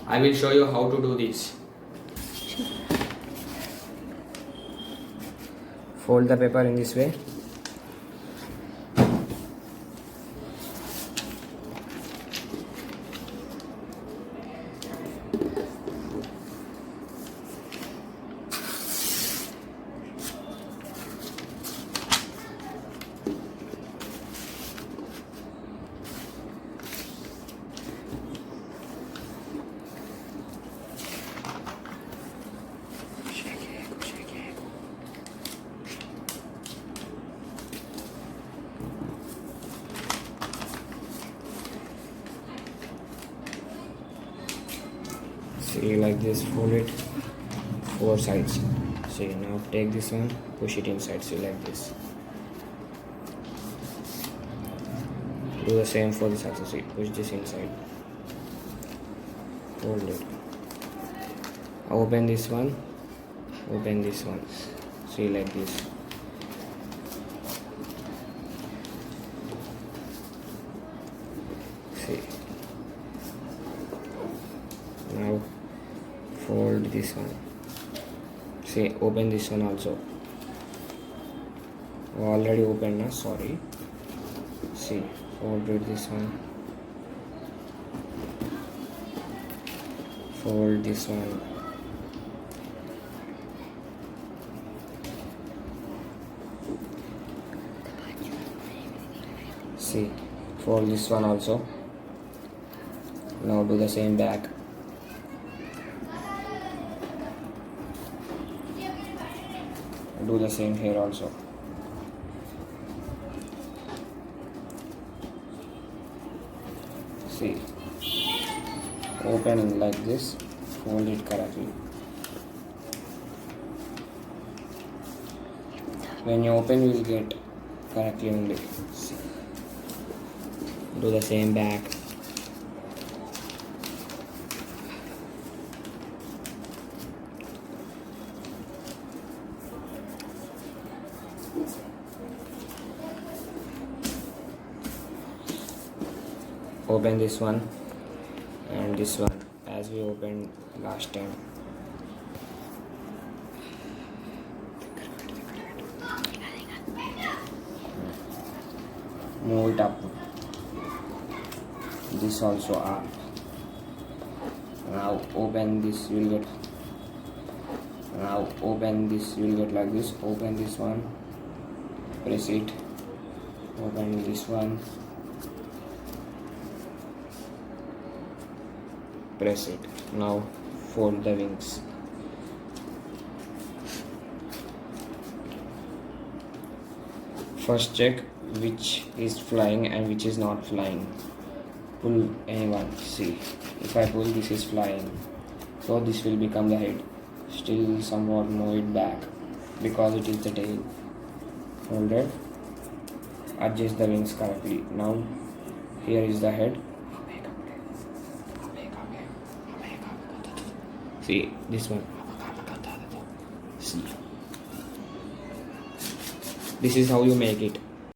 I will show you how to do this. Fold the paper in this way. See, like this, fold it 4 sides. See, now take this one, push it inside. See, like this. Do the same for this also. See, push this inside. Hold it. Open this one. Open this one. See, like this. See. Now fold this one. See, open this one also. Already opened now, sorry. See, fold it this one. Fold this one. See, fold this one also. Now do the same back. Do the same here also. See, open like this, fold it correctly. When you open, you will get correctly only. See. Do the same back. Open this one and this one as we opened last time. Move it up. This also up. Now open this, you will get. Now open this, you will get like this. Open this one. Press it. Open this one. Press it. Now fold the wings. First check which is flying and which is not flying. Pull anyone. See, if I pull, this is flying, so this will become the head. Still somewhat move it back because it is the tail. Hold it. Adjust the wings correctly. Now here is the head. See, this one. See. This is how you make it.